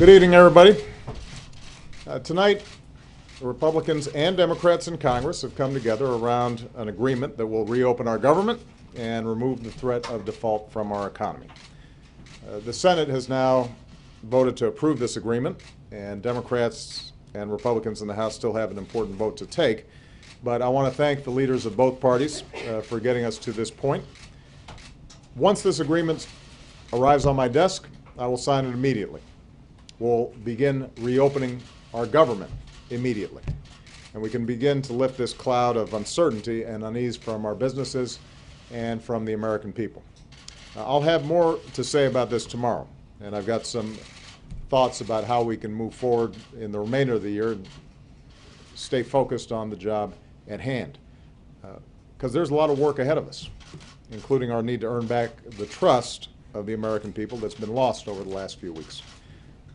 Good evening, everybody. Tonight, the Republicans and Democrats in Congress have come together around an agreement that will reopen our government and remove the threat of default from our economy. The Senate has now voted to approve this agreement, and Democrats and Republicans in the House still have an important vote to take. But I want to thank the leaders of both parties for getting us to this point. Once this agreement arrives on my desk, I will sign it immediately. We'll begin reopening our government immediately. And we can begin to lift this cloud of uncertainty and unease from our businesses and from the American people. I'll have more to say about this tomorrow, and I've got some thoughts about how we can move forward in the remainder of the year and stay focused on the job at hand. Because there's a lot of work ahead of us, including our need to earn back the trust of the American people that's been lost over the last few weeks.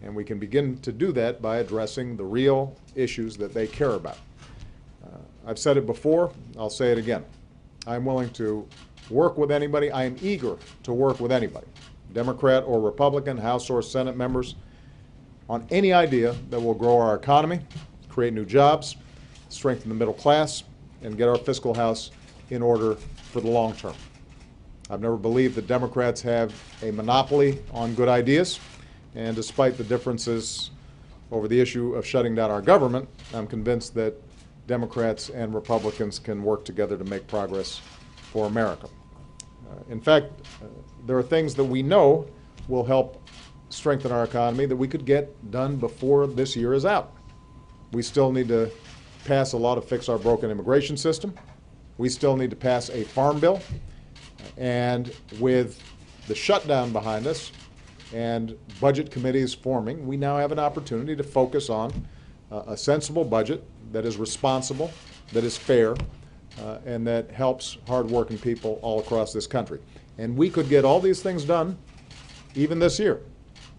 And we can begin to do that by addressing the real issues that they care about. I've said it before, I'll say it again. I'm willing to work with anybody. I am eager to work with anybody, Democrat or Republican, House or Senate members, on any idea that will grow our economy, create new jobs, strengthen the middle class, and get our fiscal house in order for the long term. I've never believed that Democrats have a monopoly on good ideas. And despite the differences over the issue of shutting down our government, I'm convinced that Democrats and Republicans can work together to make progress for America. In fact, there are things that we know will help strengthen our economy that we could get done before this year is out. We still need to pass a law to fix our broken immigration system. We still need to pass a farm bill. And with the shutdown behind us, and budget committees forming, we now have an opportunity to focus on a sensible budget that is responsible, that is fair, and that helps hardworking people all across this country. And we could get all these things done even this year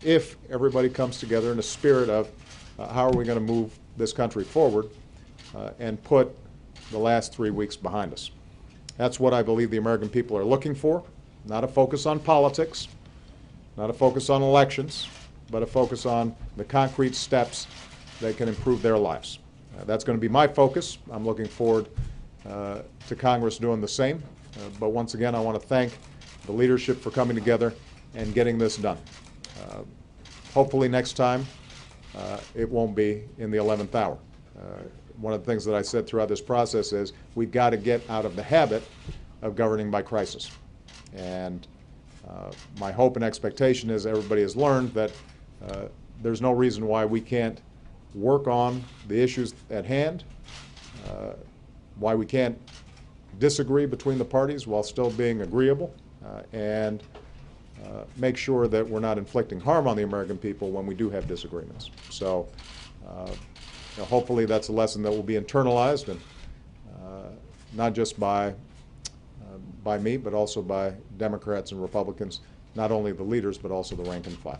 if everybody comes together in a spirit of how are we going to move this country forward and put the last 3 weeks behind us. That's what I believe the American people are looking for, not a focus on politics, not a focus on elections, but a focus on the concrete steps that can improve their lives. That's going to be my focus. I'm looking forward to Congress doing the same. But once again, I want to thank the leadership for coming together and getting this done. Hopefully next time it won't be in the 11th hour. One of the things that I said throughout this process is we've got to get out of the habit of governing by crisis. And my hope and expectation is everybody has learned that there's no reason why we can't work on the issues at hand, why we can't disagree between the parties while still being agreeable, and make sure that we're not inflicting harm on the American people when we do have disagreements. So hopefully that's a lesson that will be internalized, and not just by me, but also by Democrats and Republicans, not only the leaders, but also the rank and file.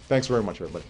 Thanks very much, everybody.